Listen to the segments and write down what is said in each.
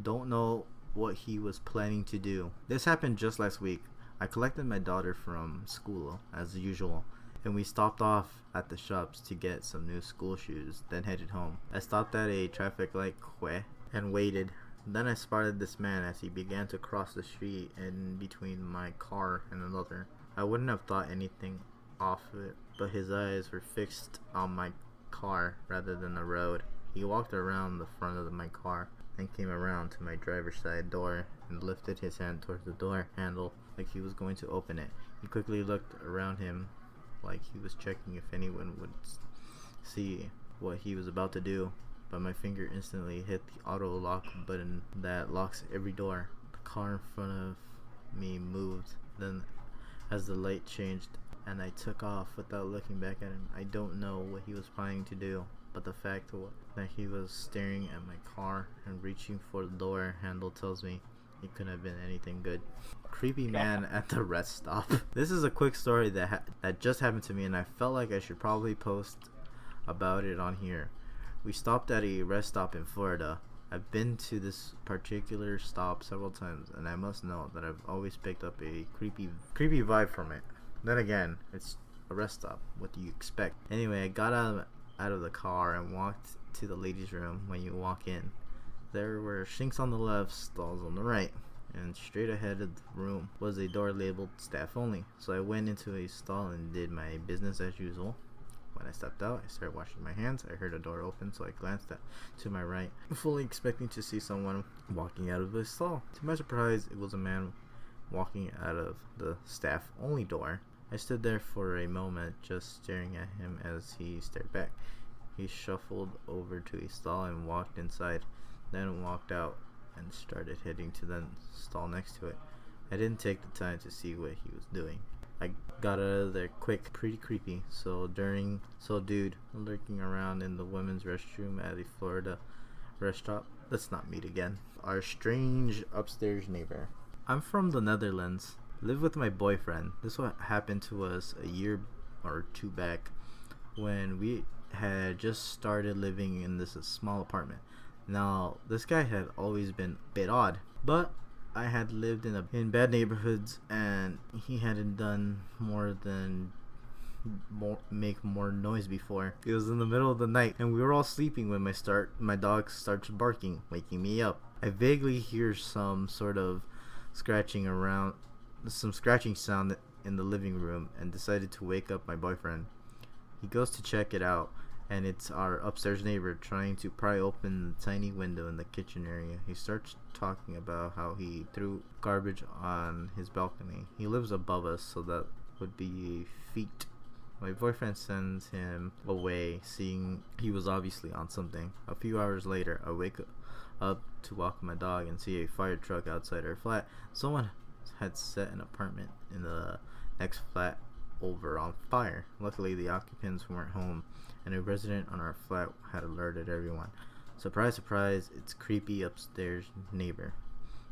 Don't know what he was planning to do. This happened just last week. I collected my daughter from school as usual, and we stopped off at the shops to get some new school shoes, then headed home. I stopped at a traffic light and waited. Then I spotted this man as he began to cross the street in between my car and another. I wouldn't have thought anything off of it, but his eyes were fixed on my car rather than the road. He walked around the front of my car, then came around to my driver's side door and lifted his hand towards the door handle like he was going to open it. He quickly looked around him like he was checking if anyone would see what he was about to do, but my finger instantly hit the auto lock button that locks every door. The car in front of me moved, then as the light changed and I took off without looking back at him. I don't know what he was planning to do, but the fact that he was staring at my car and reaching for the door handle tells me it couldn't have been anything good. Creepy man at the rest stop. This is a quick story that just happened to me, and I felt like I should probably post about it on here. We stopped at a rest stop in Florida. I've been to this particular stop several times, and I must know that I've always picked up a creepy vibe from it. Then again, it's a rest stop. What do you expect? Anyway, I got out of the car and walked to the ladies' room. When you walk in, there were sinks on the left, stalls on the right, and straight ahead of the room was a door labeled staff only. So I went into a stall and did my business as usual. When I stepped out, I started washing my hands. I heard a door open, so I glanced to my right, fully expecting to see someone walking out of the stall. To my surprise, it was a man walking out of the staff only door. I stood there for a moment, just staring at him as he stared back. He shuffled over to a stall and walked inside, then walked out and started heading to the stall next to it. I didn't take the time to see what he was doing. I got out of there quick. Pretty creepy. So dude lurking around in the women's restroom at a Florida rest stop. Let's not meet again. Our strange upstairs neighbor. I'm from the Netherlands. Live with my boyfriend. This what happened to us a year or two back when we had just started living in this small apartment. Now, this guy had always been a bit odd, but I had lived in bad neighborhoods, and he hadn't done more than make more noise before. It was in the middle of the night, and we were all sleeping when my dog starts barking, waking me up. I vaguely hear some sort of scratching sound in the living room, and decided to wake up my boyfriend. He goes to check it out, and it's our upstairs neighbor trying to pry open the tiny window in the kitchen area. He starts talking about how he threw garbage on his balcony. He lives above us, so that would be feet. My boyfriend sends him away, seeing he was obviously on something. A few hours later, I wake up to walk my dog and see a fire truck outside our flat. Someone had set an apartment in the next flat over on fire. Luckily, the occupants weren't home, and a resident on our flat had alerted everyone. Surprise, surprise, it's creepy upstairs neighbor.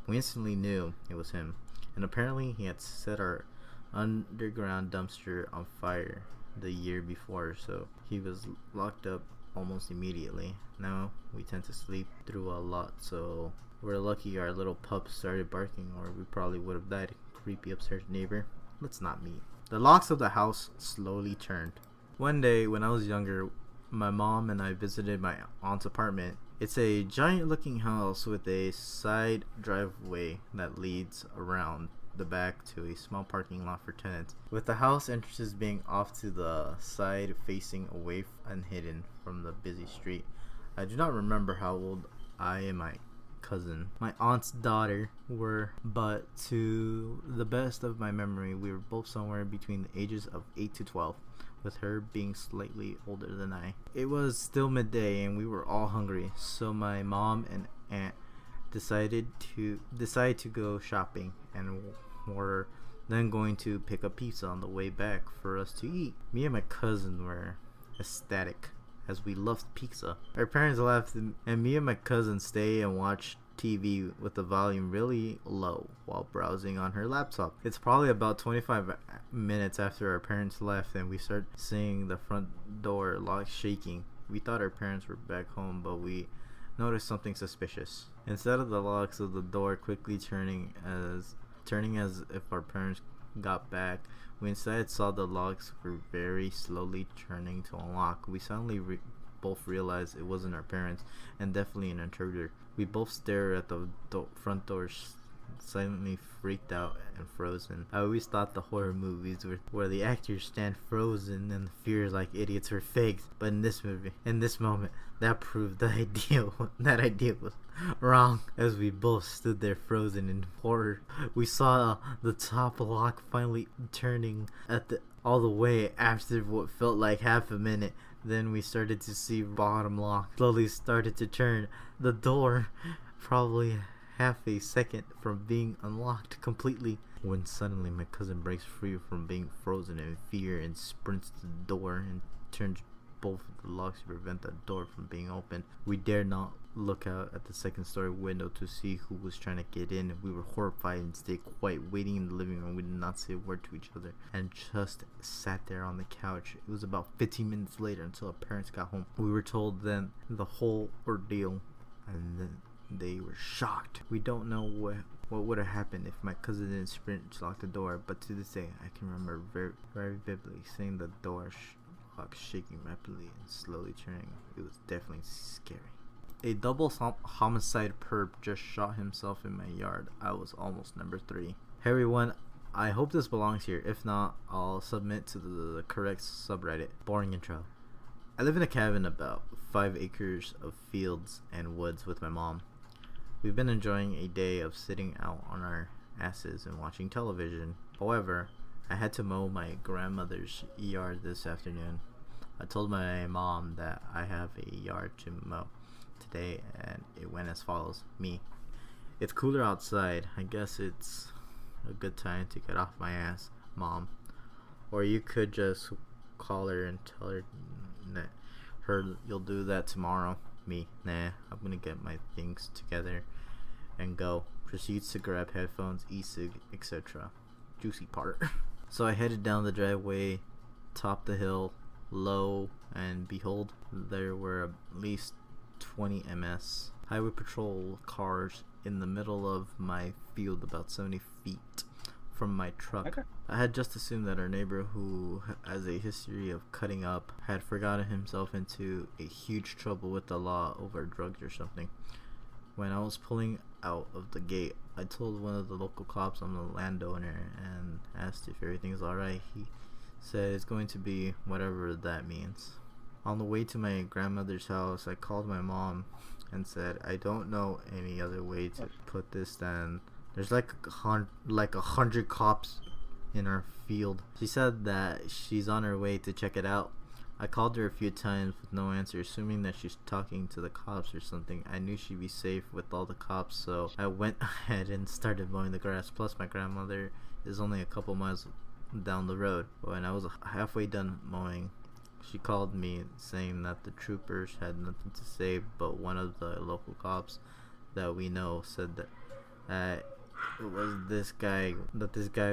We instantly knew it was him, and apparently he had set our underground dumpster on fire the year before, so he was locked up almost immediately. Now we tend to sleep through a lot, so we're lucky our little pup started barking, or we probably would have died. Creepy upstairs neighbor. Let's not meet. The locks of the house slowly turned. One day when I was younger, my mom and I visited my aunt's apartment. It's a giant looking house with a side driveway that leads around the back to a small parking lot for tenants, with the house entrances being off to the side facing away and hidden from the busy street. I do not remember how old I and my cousin, my aunt's daughter, were, but to the best of my memory, we were both somewhere between the ages of 8 to 12, with her being slightly older than I. It was still midday and we were all hungry, so my mom and aunt decided to go shopping, and were then going to pick up pizza on the way back for us to eat. Me and my cousin were ecstatic, as we loved pizza. Our parents left, and me and my cousin stay and watch TV with the volume really low while browsing on her laptop. It's probably about 25 minutes after our parents left, and we start seeing the front door lock shaking. We thought our parents were back home, but we noticed something suspicious. Instead of the locks of the door quickly turning as if our parents got back, we instead saw the locks were very slowly turning to unlock. We suddenly both realized it wasn't our parents and definitely an intruder. We both stared at the front doors, silently freaked out and frozen. I always thought the horror movies where the actors stand frozen and fear like idiots were faked, but in this moment, that proved that idea was wrong. As we both stood there frozen in horror, we saw the top lock finally turning all the way after what felt like half a minute. Then we started to see bottom lock slowly started to turn. The door, probably half a second from being unlocked completely, when suddenly my cousin breaks free from being frozen in fear and sprints to the door and turns both of the locks to prevent the door from being opened. We dared not look out at the second story window to see who was trying to get in. We were horrified and stayed quiet, waiting in the living room. We did not say a word to each other and just sat there on the couch. It was about 15 minutes later until our parents got home. We were told then the whole ordeal, and then they were shocked. We don't know what would have happened if my cousin didn't sprint to lock the door, but to this day I can remember very, very vividly seeing the door lock shaking rapidly and slowly turning. It was definitely scary. A double homicide perp just shot himself in my yard. I was almost number 3. Hey everyone, I hope this belongs here. If not, I'll submit to the correct subreddit. Boring intro. I live in a cabin about 5 acres of fields and woods with my mom. We've been enjoying a day of sitting out on our asses and watching television. However, I had to mow my grandmother's yard this afternoon. I told my mom that I have a yard to mow today, and it went as follows. Me. It's cooler outside. I guess it's a good time to get off my ass, Mom. Or you could just call her and tell her that you'll do that tomorrow. Me. Nah, I'm gonna get my things together and go. Proceeds to grab headphones, e-cig, etc. Juicy part. So I headed down the driveway, topped the hill, low, and behold, there were at least 20 MS highway patrol cars in the middle of my field, about 70 feet from my truck. Okay. I had just assumed that our neighbor, who has a history of cutting up, had forgotten himself into a huge trouble with the law over drugs or something. When I was pulling out of the gate, I told one of the local cops I'm the landowner and asked if everything's alright. He said it's going to be whatever that means. On the way to my grandmother's house, I called my mom and said, I don't know any other way to put this than there's like 100 cops in our field. She said that she's on her way to check it out. I called her a few times with no answer, assuming that she's talking to the cops or something. I knew she'd be safe with all the cops, so I went ahead and started mowing the grass. Plus, my grandmother is only a couple miles down the road. When I was halfway done mowing, she called me saying that the troopers had nothing to say, but one of the local cops that we know said that it was this guy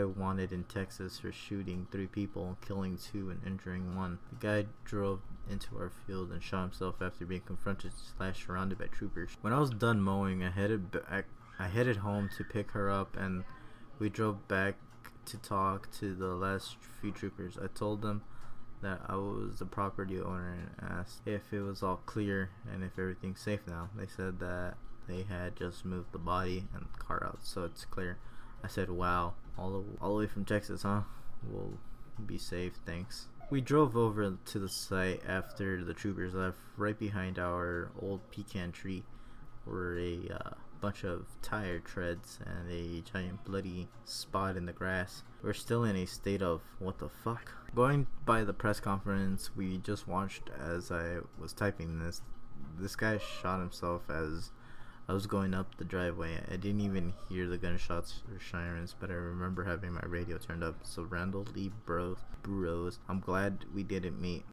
wanted in Texas for shooting 3 people, killing 2 and injuring 1. The guy drove into our field and shot himself after being confronted / surrounded by troopers. When I was done mowing, I headed home to pick her up, and we drove back to talk to the last few troopers. I told them that I was the property owner and asked if it was all clear and if everything's safe now. They said that they had just moved the body and the car out, so it's clear. I said, wow, all the way from Texas, huh? We'll be safe, thanks. We drove over to the site after the troopers left. Right behind our old pecan tree were a bunch of tire treads and a giant bloody spot in the grass. We're still in a state of what the fuck. Going by the press conference we just watched as I was typing this guy shot himself as I was going up the driveway. I didn't even hear the gunshots or sirens, but I remember having my radio turned up. So Randall Lee Bros, I'm glad we didn't meet.